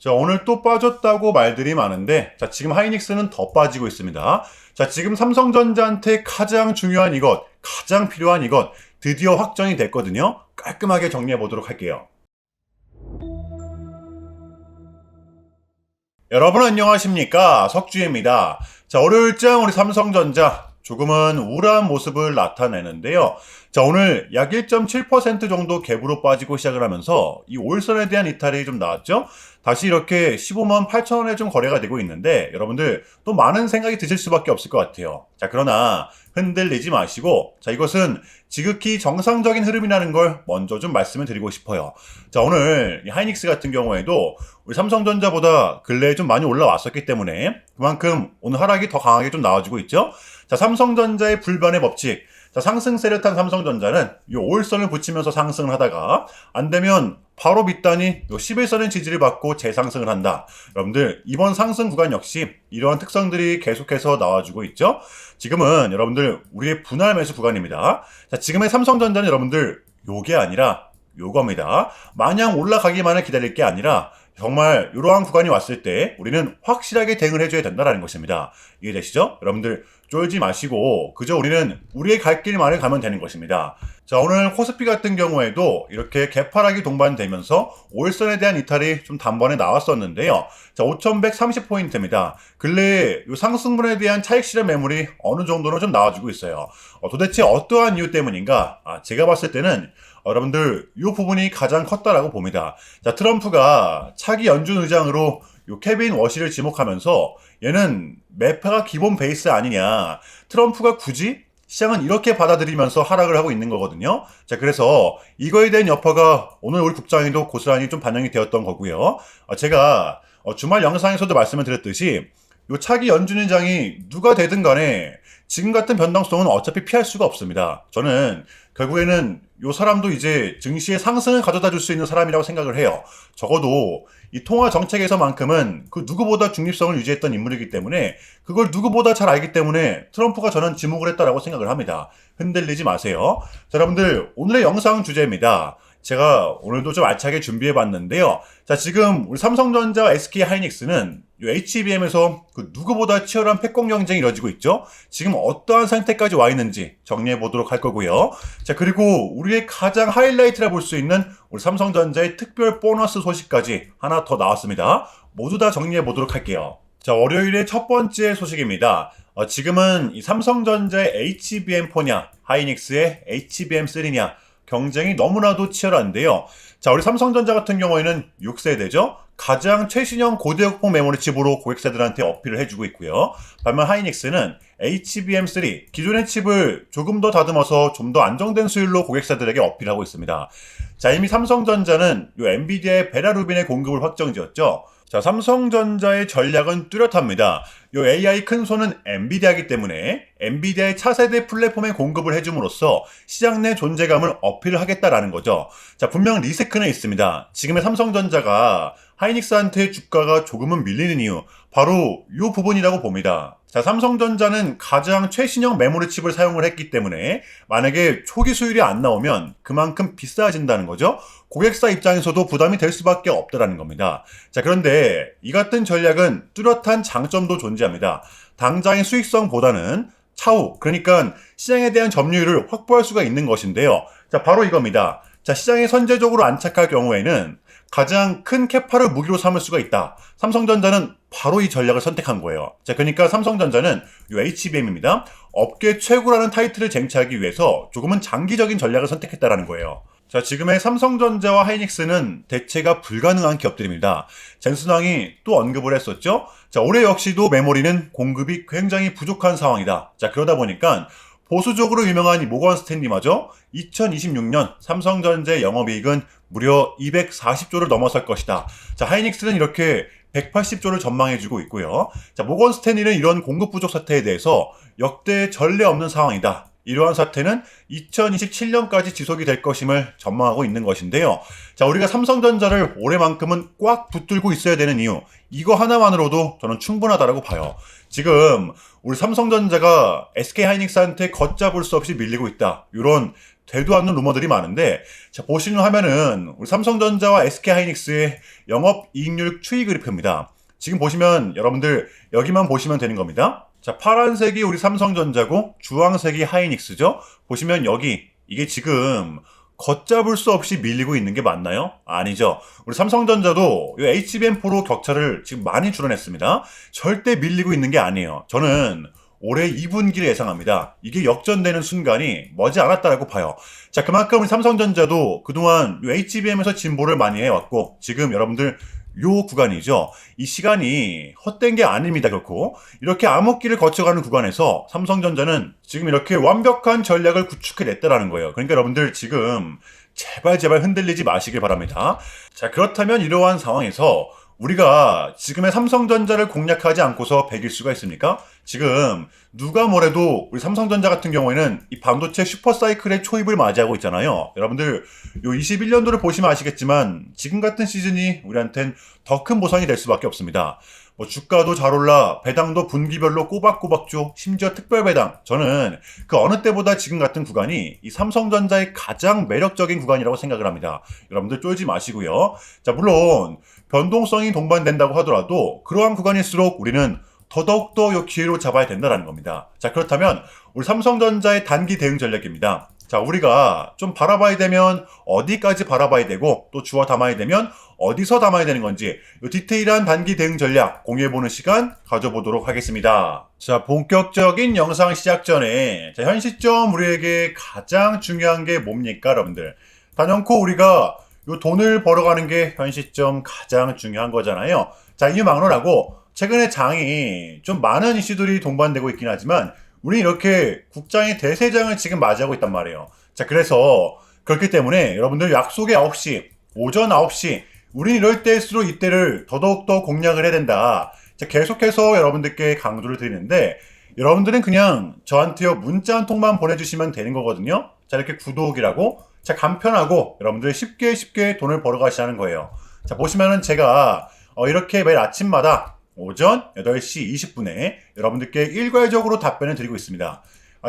자, 오늘 또 빠졌다고 말들이 많은데, 자, 지금 하이닉스는 더 빠지고 있습니다. 자, 지금 삼성전자한테 가장 중요한 이것, 가장 필요한 이것, 드디어 확정이 됐거든요. 깔끔하게 정리해 보도록 할게요. 여러분 안녕하십니까? 석주입니다. 자, 월요일장 우리 삼성전자 조금은 우울한 모습을 나타내는데요. 자, 오늘 약 1.7% 정도 갭으로 빠지고 시작을 하면서 이 5일선에 대한 이탈이 좀 나왔죠? 다시 이렇게 15만 8천 원에 좀 거래가 되고 있는데 여러분들 또 많은 생각이 드실 수밖에 없을 것 같아요. 자, 그러나 흔들리지 마시고, 자, 이것은 지극히 정상적인 흐름이라는 걸 먼저 좀 말씀을 드리고 싶어요. 자, 오늘 이 하이닉스 같은 경우에도 우리 삼성전자보다 근래에 좀 많이 올라왔었기 때문에 그만큼 오늘 하락이 더 강하게 좀 나와주고 있죠. 자, 삼성전자의 불변의 법칙. 자, 상승세를 탄 삼성전자는 이 5일선을 붙이면서 상승을 하다가 안 되면 바로 밑단이 요 11선의 지지를 받고 재상승을 한다. 여러분들 이번 상승 구간 역시 이러한 특성들이 계속해서 나와주고 있죠. 지금은 여러분들 우리의 분할 매수 구간입니다. 자, 지금의 삼성전자는 여러분들 요게 아니라 요겁니다. 마냥 올라가기만을 기다릴 게 아니라 정말 이러한 구간이 왔을 때 우리는 확실하게 대응을 해줘야 된다는 것입니다. 이해되시죠? 여러분들 쫄지 마시고 그저 우리는 우리의 갈 길만을 가면 되는 것입니다. 자, 오늘 코스피 같은 경우에도 이렇게 개파락이 동반되면서 5일선에 대한 이탈이 좀 단번에 나왔었는데요. 자, 5,130포인트입니다. 근래에 이 상승분에 대한 차익 실현 매물이 어느 정도는 좀 나와주고 있어요. 도대체 어떠한 이유 때문인가? 제가 봤을 때는 여러분들 이 부분이 가장 컸다라고 봅니다. 자, 트럼프가 차기 연준 의장으로 요 케빈 워시를 지목하면서 얘는 매파가 기본 베이스 아니냐. 트럼프가 굳이 시장은 이렇게 받아들이면서 하락을 하고 있는 거거든요. 자, 그래서 이거에 대한 여파가 오늘 우리 국장에도 고스란히 좀 반영이 되었던 거고요. 제가 주말 영상에서도 말씀을 드렸듯이 요 차기 연준 의장이 누가 되든 간에 지금 같은 변동성은 어차피 피할 수가 없습니다. 저는 결국에는 요 사람도 이제 증시의 상승을 가져다 줄 수 있는 사람이라고 생각을 해요. 적어도 이 통화 정책에서만큼은 그 누구보다 중립성을 유지했던 인물이기 때문에 그걸 누구보다 잘 알기 때문에 트럼프가 저는 지목을 했다라고 생각을 합니다. 흔들리지 마세요. 자, 여러분들 오늘의 영상 주제입니다. 제가 오늘도 좀 알차게 준비해 봤는데요. 자, 지금 우리 삼성전자, SK 하이닉스는 이 HBM에서 그 누구보다 치열한 패권 경쟁이 이뤄지고 있죠. 지금 어떠한 상태까지 와 있는지 정리해 보도록 할 거고요. 자, 그리고 우리의 가장 하이라이트라 볼 수 있는 우리 삼성전자의 특별 보너스 소식까지 하나 더 나왔습니다. 모두 다 정리해 보도록 할게요. 자, 월요일의 첫 번째 소식입니다. 지금은 이 삼성전자의 HBM4냐, 하이닉스의 HBM3냐, 경쟁이 너무나도 치열한데요. 자, 우리 삼성전자 같은 경우에는 6세대죠. 가장 최신형 고대역폭 메모리 칩으로 고객사들한테 어필을 해주고 있고요. 반면 하이닉스는 HBM3, 기존의 칩을 조금 더 다듬어서 좀 더 안정된 수율로 고객사들에게 어필하고 있습니다. 자, 이미 삼성전자는 요 엔비디아의 베라루빈의 공급을 확정지었죠. 자, 삼성전자의 전략은 뚜렷합니다. 요 AI 큰 손은 엔비디아이기 때문에 엔비디아의 차세대 플랫폼에 공급을 해줌으로써 시장 내 존재감을 어필을 하겠다라는 거죠. 자, 분명 리스크는 있습니다. 지금의 삼성전자가 하이닉스한테 주가가 조금은 밀리는 이유, 바로 이 부분이라고 봅니다. 자, 삼성전자는 가장 최신형 메모리 칩을 사용을 했기 때문에 만약에 초기 수율이 안 나오면 그만큼 비싸진다는 거죠. 고객사 입장에서도 부담이 될 수밖에 없다라는 겁니다. 자, 그런데 이 같은 전략은 뚜렷한 장점도 존재합니다. 당장의 수익성보다는 차후, 그러니까 시장에 대한 점유율을 확보할 수가 있는 것인데요. 자, 바로 이겁니다. 자, 시장에 선제적으로 안착할 경우에는 가장 큰 캐파를 무기로 삼을 수가 있다. 삼성전자는 바로 이 전략을 선택한 거예요. 자, 그러니까 삼성전자는 이 HBM입니다. 업계 최고라는 타이틀을 쟁취하기 위해서 조금은 장기적인 전략을 선택했다라는 거예요. 자, 지금의 삼성전자와 하이닉스는 대체가 불가능한 기업들입니다. 젠순왕이 또 언급을 했었죠. 자, 올해 역시도 메모리는 공급이 굉장히 부족한 상황이다. 자, 그러다 보니까 보수적으로 유명한 이 모건 스탠리마저 2026년 삼성전자의 영업이익은 무려 240조를 넘어설 것이다. 자, 하이닉스는 이렇게 180조를 전망해주고 있고요. 자, 모건 스탠리는 이런 공급 부족 사태에 대해서 역대 전례 없는 상황이다. 이러한 사태는 2027년까지 지속이 될 것임을 전망하고 있는 것인데요. 자, 우리가 삼성전자를 올해만큼은 꽉 붙들고 있어야 되는 이유, 이거 하나만으로도 저는 충분하다라고 봐요. 지금 우리 삼성전자가 SK 하이닉스한테 걷잡을 수 없이 밀리고 있다. 이런 되도 않는 루머들이 많은데, 자, 보시는 화면은 우리 삼성전자와 SK하이닉스의 영업이익률 추이 그래프입니다. 지금 보시면 여러분들 여기만 보시면 되는 겁니다. 자, 파란색이 우리 삼성전자고 주황색이 하이닉스죠. 보시면 여기 이게 지금 걷잡을 수 없이 밀리고 있는 게 맞나요? 아니죠. 우리 삼성전자도 이 HBM4로 격차를 지금 많이 줄여냈습니다. 절대 밀리고 있는 게 아니에요. 저는 올해 2분기를 예상합니다. 이게 역전되는 순간이 머지 않았다라고 봐요. 자, 그만큼 우리 삼성전자도 그동안 HBM에서 진보를 많이 해왔고, 지금 여러분들 요 구간이죠. 이 시간이 헛된 게 아닙니다, 결코. 이렇게 암흑기를 거쳐가는 구간에서 삼성전자는 지금 이렇게 완벽한 전략을 구축해냈다라는 거예요. 그러니까 여러분들 지금 제발 흔들리지 마시길 바랍니다. 자, 그렇다면 이러한 상황에서 우리가 지금의 삼성전자를 공략하지 않고서 배길 수가 있습니까? 지금 누가 뭐래도 우리 삼성전자 같은 경우에는 이 반도체 슈퍼사이클의 초입을 맞이하고 있잖아요. 여러분들 요 21년도를 보시면 아시겠지만 지금 같은 시즌이 우리한텐 더 큰 보상이 될 수밖에 없습니다. 뭐 주가도 잘 올라, 배당도 분기별로 꼬박꼬박 줘, 심지어 특별 배당. 저는 그 어느 때보다 지금 같은 구간이 이 삼성전자의 가장 매력적인 구간이라고 생각을 합니다. 여러분들 쫄지 마시고요. 자, 물론 변동성이 동반된다고 하더라도 그러한 구간일수록 우리는 더더욱더 이 기회로 잡아야 된다는 겁니다. 자, 그렇다면 우리 삼성전자의 단기 대응 전략입니다. 자, 우리가 좀 바라봐야 되면 어디까지 바라봐야 되고 또 주워 담아야 되면 어디서 담아야 되는 건지 이 디테일한 단기 대응 전략 공유해보는 시간 가져보도록 하겠습니다. 자, 본격적인 영상 시작 전에 자, 현 시점 우리에게 가장 중요한 게 뭡니까, 여러분들? 단연코 우리가 요 돈을 벌어가는 게 현 시점 가장 중요한 거잖아요. 자, 이유 막론하고 최근에 장이 좀 많은 이슈들이 동반되고 있긴 하지만 우리 이렇게 국장의 대세장을 지금 맞이하고 있단 말이에요. 자, 그래서 그렇기 때문에 여러분들 약속의 9시, 오전 9시 우린 이럴 때일수록 이때를 더더욱더 공략을 해야 된다. 자, 계속해서 여러분들께 강조를 드리는데 여러분들은 그냥 저한테요 문자 한 통만 보내주시면 되는 거거든요. 자, 이렇게 구독이라고 자, 간편하고 여러분들 쉽게 돈을 벌어가시라는 거예요. 자, 보시면은 제가 이렇게 매일 아침마다 오전 8시 20분에 여러분들께 일괄적으로 답변을 드리고 있습니다.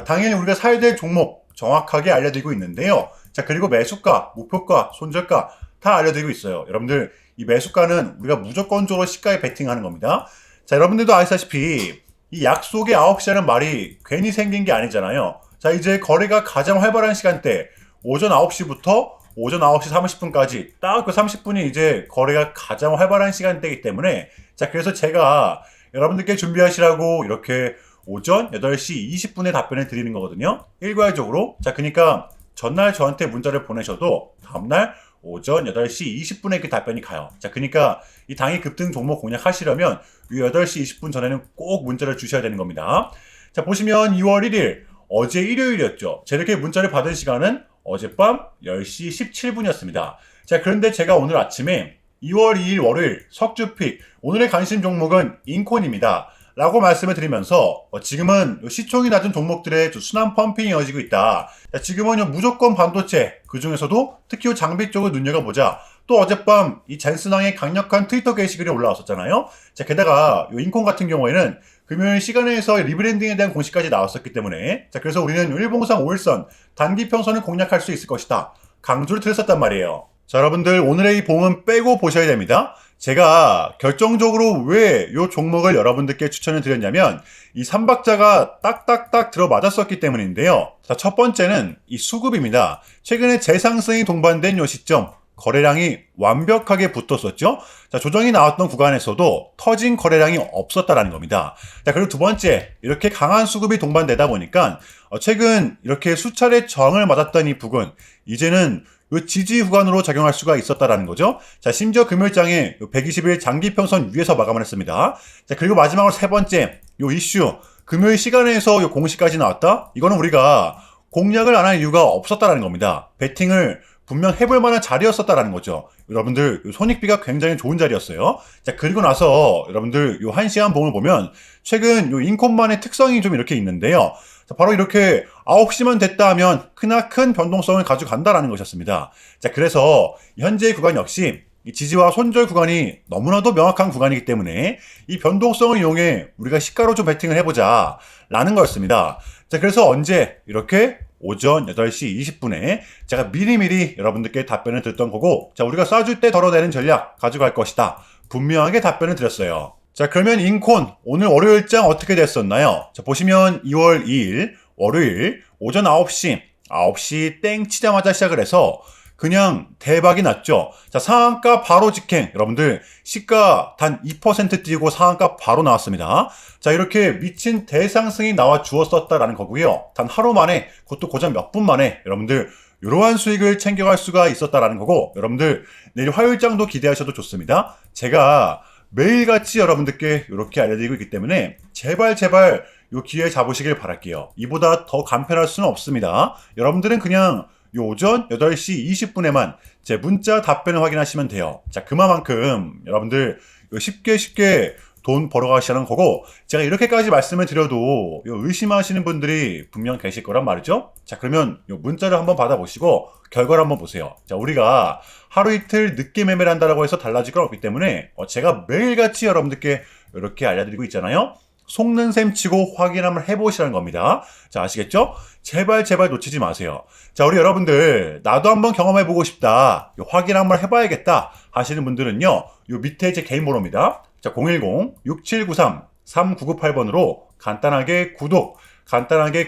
당연히 우리가 사야 될 종목 정확하게 알려드리고 있는데요. 자, 그리고 매수가, 목표가, 손절가 다 알려드리고 있어요. 여러분들 이 매수가는 우리가 무조건적으로 시가에 베팅하는 겁니다. 자, 여러분들도 아시다시피 이 약속의 9시라는 말이 괜히 생긴 게 아니잖아요. 자, 이제 거래가 가장 활발한 시간대 오전 9시부터 오전 9시 30분까지 딱 그 30분이 이제 거래가 가장 활발한 시간대이기 때문에 자, 그래서 제가 여러분들께 준비하시라고 이렇게 오전 8시 20분에 답변을 드리는 거거든요. 일괄적으로. 자, 그러니까 전날 저한테 문자를 보내셔도 다음날 오전 8시 20분에 이렇게 답변이 가요. 자, 그러니까 이 당일 급등 종목 공략하시려면 이 8시 20분 전에는 꼭 문자를 주셔야 되는 겁니다. 자, 보시면 2월 1일 어제 일요일이었죠. 제가 이렇게 문자를 받은 시간은 어젯밤 10시 17분이었습니다. 자, 그런데 제가 오늘 아침에 2월 2일 월요일 석주픽 오늘의 관심 종목은 인콘입니다. 라고 말씀을 드리면서 지금은 시총이 낮은 종목들의 순환 펌핑이 이어지고 있다. 자, 지금은 무조건 반도체 그 중에서도 특히 장비 쪽을 눈여겨보자. 또 어젯밤 이 젠슨왕의 강력한 트위터 게시글이 올라왔었잖아요. 자, 게다가 인콘 같은 경우에는 금요일 시간에서 리브랜딩에 대한 공시까지 나왔었기 때문에 자, 그래서 우리는 일봉상 5일선 단기 평선을 공략할 수 있을 것이다. 강조를 드렸었단 말이에요. 자, 여러분들 오늘의 이 봉은 빼고 보셔야 됩니다. 제가 결정적으로 왜 이 종목을 여러분들께 추천을 드렸냐면 이 3박자가 딱딱딱 들어맞았었기 때문인데요. 자, 첫 번째는 이 수급입니다. 최근에 재상승이 동반된 이 시점 거래량이 완벽하게 붙었었죠. 자, 조정이 나왔던 구간에서도 터진 거래량이 없었다라는 겁니다. 자, 그리고 두 번째, 이렇게 강한 수급이 동반되다 보니까 최근 이렇게 수차례 저항을 맞았던 이 부근, 이제는 요 지지 구간으로 작용할 수가 있었다라는 거죠. 자, 심지어 금요일장에 120일 장기 평선 위에서 마감을 했습니다. 자, 그리고 마지막으로 세 번째, 요 이슈, 금요일 시간에서 요 공시까지 나왔다? 이거는 우리가 공략을 안 할 이유가 없었다라는 겁니다. 베팅을 분명 해볼 만한 자리였었다라는 거죠. 여러분들 손익비가 굉장히 좋은 자리였어요. 자, 그리고 나서 여러분들 요 1시간 봉을 보면 최근 요 인콘만의 특성이 좀 이렇게 있는데요. 자, 바로 이렇게 9시만 됐다 하면 크나큰 변동성을 가져간다라는 것이었습니다. 자, 그래서 현재의 구간 역시 이 지지와 손절 구간이 너무나도 명확한 구간이기 때문에 이 변동성을 이용해 우리가 시가로 좀 베팅을 해보자 라는 거였습니다. 자, 그래서 언제 이렇게 오전 8시 20분에 제가 미리미리 여러분들께 답변을 드렸던 거고, 자, 우리가 쏴줄 때 덜어내는 전략 가져갈 것이다. 분명하게 답변을 드렸어요. 자, 그러면 인콘 오늘 월요일장 어떻게 됐었나요? 자, 보시면 2월 2일 월요일 오전 9시 땡 치자마자 시작을 해서 그냥 대박이 났죠. 자, 상한가 바로 직행. 여러분들 시가 단 2% 뛰고 상한가 바로 나왔습니다. 자, 이렇게 미친 대상승이 나와 주었었다라는 거고요. 단 하루 만에, 그것도 고작 몇 분 만에 여러분들 이러한 수익을 챙겨갈 수가 있었다라는 거고, 여러분들 내일 화요일장도 기대하셔도 좋습니다. 제가 매일같이 여러분들께 이렇게 알려드리고 있기 때문에 제발 요 기회 잡으시길 바랄게요. 이보다 더 간편할 수는 없습니다. 여러분들은 그냥 요 오전 8시 20분에만 제 문자 답변을 확인하시면 돼요. 자, 그만큼 여러분들 쉽게 돈 벌어가시라는 거고, 제가 이렇게까지 말씀을 드려도 의심하시는 분들이 분명 계실 거란 말이죠. 자, 그러면 요 문자를 한번 받아보시고 결과를 한번 보세요. 자, 우리가 하루 이틀 늦게 매매를 한다고 해서 달라질 건 없기 때문에 제가 매일같이 여러분들께 이렇게 알려드리고 있잖아요. 속는 셈 치고 확인 한번 해보시라는 겁니다. 자, 아시겠죠? 제발 놓치지 마세요. 자, 우리 여러분들 나도 한번 경험해보고 싶다, 확인 한번 해봐야겠다 하시는 분들은요, 요 밑에 제 개인 번호입니다. 자, 010-6793-3998번으로 간단하게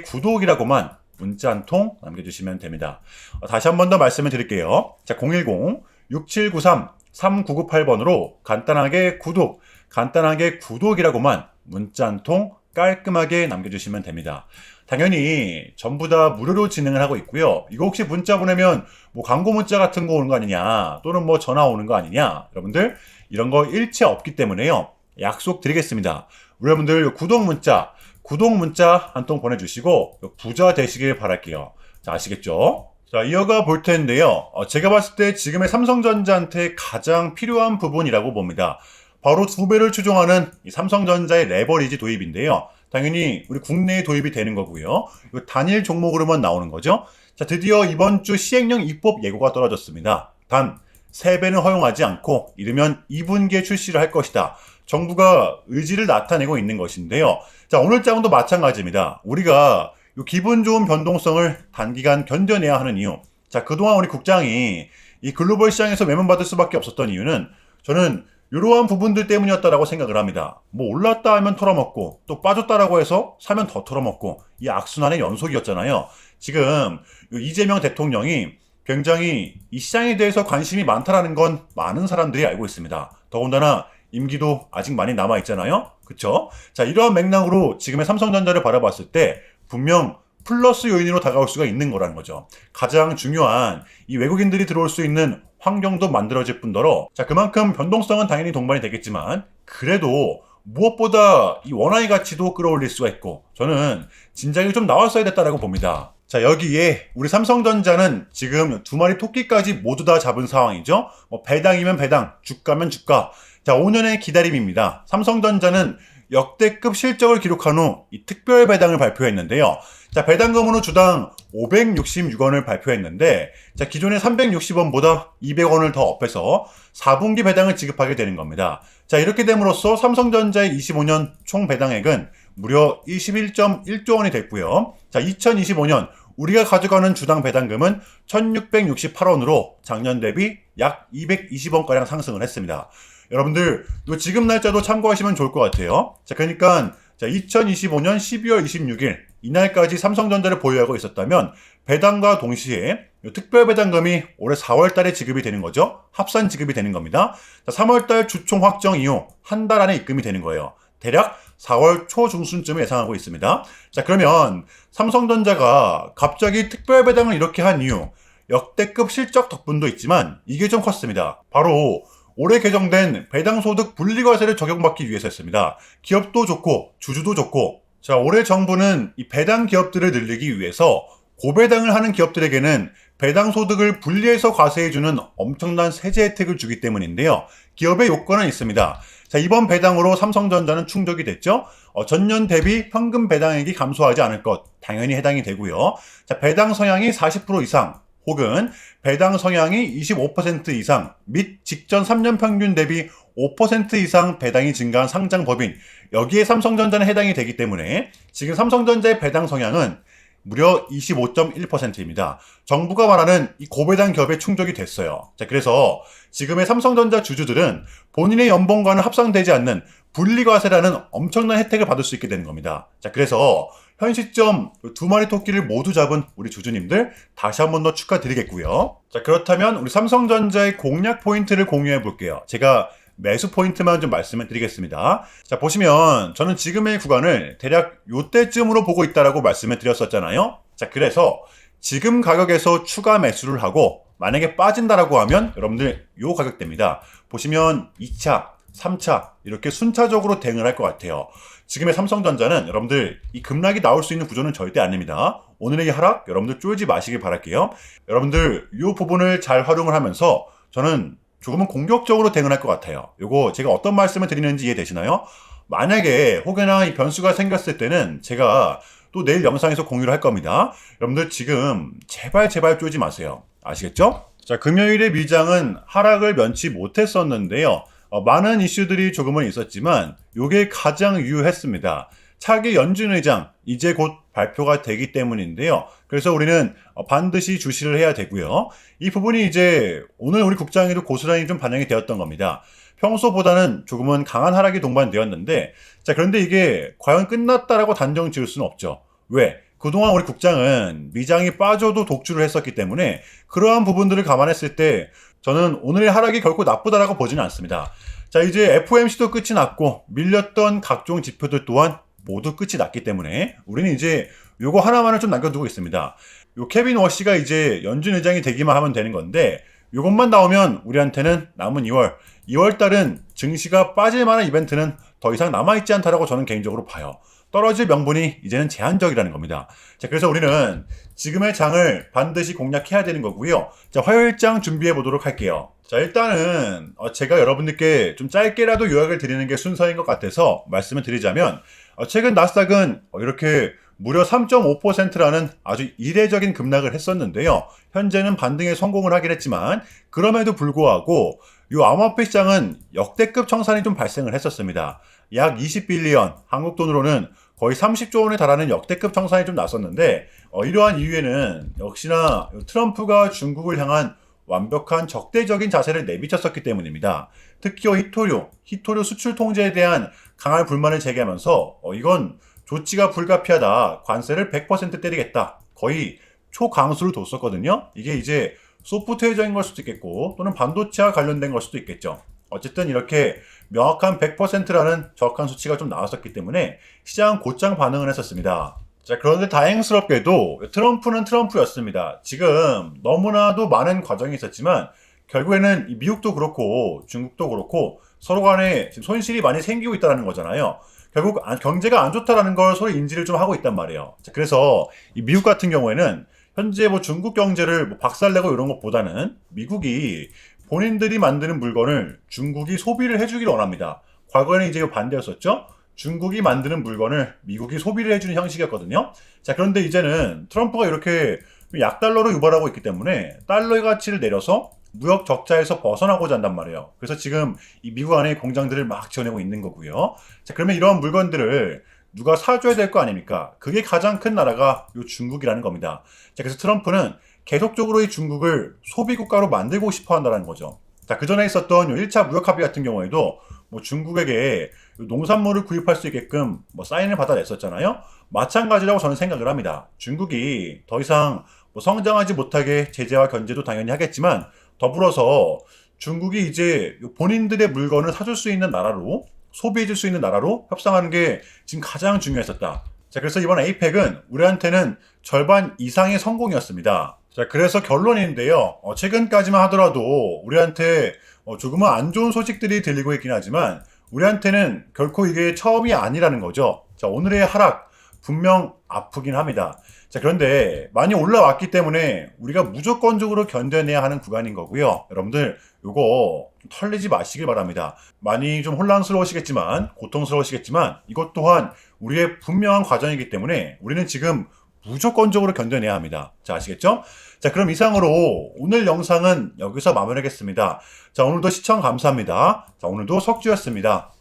구독이라고만 문자 한 통 남겨주시면 됩니다. 다시 한 번 더 말씀을 드릴게요. 자, 010-6793-3998번으로 간단하게 구독이라고만 문자 한 통 깔끔하게 남겨주시면 됩니다. 당연히 전부 다 무료로 진행을 하고 있고요. 이거 혹시 문자 보내면 뭐 광고 문자 같은 거 오는 거 아니냐, 또는 뭐 전화 오는 거 아니냐, 여러분들 이런 거 일체 없기 때문에요. 약속 드리겠습니다. 우리 여러분들 구독 문자 한 통 보내주시고 부자 되시길 바랄게요. 자, 아시겠죠? 자, 이어가 볼 텐데요. 제가 봤을 때 지금의 삼성전자한테 가장 필요한 부분이라고 봅니다. 바로 2배를 추종하는 이 삼성전자의 레버리지 도입인데요. 당연히 우리 국내에 도입이 되는 거고요. 이거 단일 종목으로만 나오는 거죠. 자, 드디어 이번 주 시행령 입법 예고가 떨어졌습니다. 단 3배는 허용하지 않고 이르면 2분기에 출시를 할 것이다. 정부가 의지를 나타내고 있는 것인데요. 자, 오늘 장도 마찬가지입니다. 우리가 이 기분 좋은 변동성을 단기간 견뎌내야 하는 이유. 자, 그동안 우리 국장이 이 글로벌 시장에서 매물받을 수밖에 없었던 이유는 저는 이러한 부분들 때문이었다라고 생각을 합니다. 뭐 올랐다 하면 털어먹고, 또 빠졌다라고 해서 사면 더 털어먹고, 이 악순환의 연속이었잖아요. 지금 이재명 대통령이 굉장히 이 시장에 대해서 관심이 많다라는 건 많은 사람들이 알고 있습니다. 더군다나 임기도 아직 많이 남아있잖아요. 그쵸? 자, 이러한 맥락으로 지금의 삼성전자를 바라봤을 때 분명 플러스 요인으로 다가올 수가 있는 거라는 거죠. 가장 중요한 이 외국인들이 들어올 수 있는 환경도 만들어질 뿐더러, 자, 그만큼 변동성은 당연히 동반이 되겠지만 그래도 무엇보다 이 원화의 가치도 끌어올릴 수가 있고, 저는 진작에 좀 나왔어야 됐다라고 봅니다. 자, 여기에 우리 삼성전자는 지금 2마리 토끼까지 모두 다 잡은 상황이죠. 뭐 배당이면 배당, 주가면 주가. 자, 5년의 기다림입니다. 삼성전자는 역대급 실적을 기록한 후 이 특별 배당을 발표했는데요. 자, 배당금으로 주당 566원을 발표했는데, 자, 기존의 360원보다 200원을 더 업해서 4분기 배당을 지급하게 되는 겁니다. 자, 이렇게 됨으로써 삼성전자의 25년 총 배당액은 무려 21.1조 원이 됐고요. 자, 2025년 우리가 가져가는 주당 배당금은 1668원으로 작년 대비 약 220원가량 상승을 했습니다. 여러분들 요 지금 날짜도 참고하시면 좋을 것 같아요. 자, 그러니까 2025년 12월 26일 이날까지 삼성전자를 보유하고 있었다면 배당과 동시에 특별 배당금이 올해 4월 달에 지급이 되는 거죠. 합산 지급이 되는 겁니다. 자, 3월 달 주총 확정 이후 한 달 안에 입금이 되는 거예요. 대략 4월 초중순쯤에 예상하고 있습니다. 자, 그러면 삼성전자가 갑자기 특별 배당을 이렇게 한 이유, 역대급 실적 덕분도 있지만 이게 좀 컸습니다. 바로 올해 개정된 배당소득 분리과세를 적용받기 위해서였습니다. 기업도 좋고 주주도 좋고, 자, 올해 정부는 이 배당 기업들을 늘리기 위해서 고배당을 하는 기업들에게는 배당소득을 분리해서 과세해주는 엄청난 세제 혜택을 주기 때문인데요. 기업의 요건은 있습니다. 자, 이번 배당으로 삼성전자는 충족이 됐죠. 전년 대비 현금 배당액이 감소하지 않을 것, 당연히 해당이 되고요. 자, 배당 성향이 40% 이상, 혹은 배당 성향이 25% 이상 및 직전 3년 평균 대비 5% 이상 배당이 증가한 상장 법인, 여기에 삼성전자는 해당이 되기 때문에 지금 삼성전자의 배당 성향은 무려 25.1%입니다. 정부가 말하는 이 고배당 겹에 충족이 됐어요. 자, 그래서 지금의 삼성전자 주주들은 본인의 연봉과는 합상되지 않는 분리과세라는 엄청난 혜택을 받을 수 있게 되는 겁니다. 자, 그래서 현 시점 두 마리 토끼를 모두 잡은 우리 주주님들 다시 한 번 더 축하드리겠고요. 자, 그렇다면 우리 삼성전자의 공략 포인트를 공유해 볼게요. 제가 매수 포인트만 좀 말씀을 드리겠습니다. 자, 보시면 저는 지금의 구간을 대략 요때쯤으로 보고 있다라고 말씀을 드렸었잖아요. 자, 그래서 지금 가격에서 추가 매수를 하고 만약에 빠진다라고 하면 여러분들 요 가격대입니다. 보시면 2차, 3차 이렇게 순차적으로 대응을 할 것 같아요. 지금의 삼성전자는 여러분들 이 급락이 나올 수 있는 구조는 절대 아닙니다. 오늘의 이 하락 여러분들 쫄지 마시길 바랄게요. 여러분들 이 부분을 잘 활용을 하면서 저는 조금은 공격적으로 대응할 것 같아요. 요거 제가 어떤 말씀을 드리는지 이해되시나요? 만약에 혹여나 이 변수가 생겼을 때는 제가 또 내일 영상에서 공유를 할 겁니다. 여러분들 지금 제발 쫄지 마세요. 아시겠죠? 자, 금요일에 미장은 하락을 면치 못했었는데요. 많은 이슈들이 조금은 있었지만 요게 가장 유효했습니다. 차기 연준 의장 이제 곧 발표가 되기 때문인데요. 그래서 우리는 반드시 주시를 해야 되고요. 이 부분이 이제 오늘 우리 국장에도 고스란히 좀 반영이 되었던 겁니다. 평소보다는 조금은 강한 하락이 동반되었는데, 자, 그런데 이게 과연 끝났다라고 단정 지을 수는 없죠. 왜? 그동안 우리 국장은 미장이 빠져도 독주를 했었기 때문에 그러한 부분들을 감안했을 때 저는 오늘의 하락이 결코 나쁘다라고 보지는 않습니다. 자, 이제 FOMC도 끝이 났고 밀렸던 각종 지표들 또한 모두 끝이 났기 때문에 우리는 이제 요거 하나만을 좀 남겨두고 있습니다. 요 케빈 워시가 이제 연준 의장이 되기만 하면 되는 건데 요것만 나오면 우리한테는 남은 2월 달은 증시가 빠질 만한 이벤트는 더 이상 남아있지 않다라고 저는 개인적으로 봐요. 떨어질 명분이 이제는 제한적이라는 겁니다. 자, 그래서 우리는 지금의 장을 반드시 공략해야 되는 거고요. 자, 화요일장 준비해 보도록 할게요. 자, 일단은 제가 여러분들께 좀 짧게라도 요약을 드리는 게 순서인 것 같아서 말씀을 드리자면 최근 나스닥은 이렇게 무려 3.5%라는 아주 이례적인 급락을 했었는데요. 현재는 반등에 성공을 하긴 했지만 그럼에도 불구하고 이 암호화폐 시장은 역대급 청산이 좀 발생을 했었습니다. 약 20빌리언, 한국 돈으로는 거의 30조 원에 달하는 역대급 청산이 좀 났었는데 이러한 이유에는 역시나 트럼프가 중국을 향한 완벽한 적대적인 자세를 내비쳤었기 때문입니다. 특히 히토류 수출 통제에 대한 강한 불만을 제기하면서 이건 조치가 불가피하다. 관세를 100% 때리겠다. 거의 초강수를 뒀었거든요. 이게 이제 소프트웨어적인 걸 수도 있겠고 또는 반도체와 관련된 걸 수도 있겠죠. 어쨌든 이렇게 명확한 100%라는 정확한 수치가 좀 나왔었기 때문에 시장은 곧장 반응을 했었습니다. 자, 그런데 다행스럽게도 트럼프는 트럼프였습니다. 지금 너무나도 많은 과정이 있었지만 결국에는 미국도 그렇고 중국도 그렇고 서로 간에 지금 손실이 많이 생기고 있다는 거잖아요. 결국 경제가 안 좋다라는 걸 서로 인지를 좀 하고 있단 말이에요. 자, 그래서 이 미국 같은 경우에는 현재 중국 경제를 박살내고 이런 것보다는 미국이 본인들이 만드는 물건을 중국이 소비를 해주기를 원합니다. 과거에는 이제 반대였었죠. 중국이 만드는 물건을 미국이 소비를 해주는 형식이었거든요. 자, 그런데 이제는 트럼프가 이렇게 약달러로 유발하고 있기 때문에 달러의 가치를 내려서 무역 적자에서 벗어나고자 한단 말이에요. 그래서 지금 이 미국 안에 공장들을 막 지어내고 있는 거고요. 자, 그러면 이러한 물건들을 누가 사줘야 될 거 아닙니까? 그게 가장 큰 나라가 요 중국이라는 겁니다. 자, 그래서 트럼프는 계속적으로 이 중국을 소비국가로 만들고 싶어 한다는 거죠. 자, 그 전에 있었던 1차 무역 합의 같은 경우에도 중국에게 농산물을 구입할 수 있게끔 사인을 받아냈었잖아요. 마찬가지라고 저는 생각을 합니다. 중국이 더 이상 성장하지 못하게 제재와 견제도 당연히 하겠지만 더불어서 중국이 이제 본인들의 물건을 사줄 수 있는 나라로 소비해줄 수 있는 나라로 협상하는 게 지금 가장 중요했었다. 자, 그래서 이번 에이펙은 우리한테는 절반 이상의 성공이었습니다. 자, 그래서 결론인데요. 최근까지만 하더라도 우리한테 조금은 안 좋은 소식들이 들리고 있긴 하지만 우리한테는 결코 이게 처음이 아니라는 거죠. 자, 오늘의 하락 분명 아프긴 합니다. 자, 그런데 많이 올라왔기 때문에 우리가 무조건적으로 견뎌내야 하는 구간인 거고요. 여러분들 요거 털리지 마시길 바랍니다. 많이 좀 혼란스러우시겠지만 고통스러우시겠지만 이것 또한 우리의 분명한 과정이기 때문에 우리는 지금 무조건적으로 견뎌내야 합니다. 자, 아시겠죠? 자, 그럼 이상으로 오늘 영상은 여기서 마무리하겠습니다. 자, 오늘도 시청 감사합니다. 자, 오늘도 석주였습니다.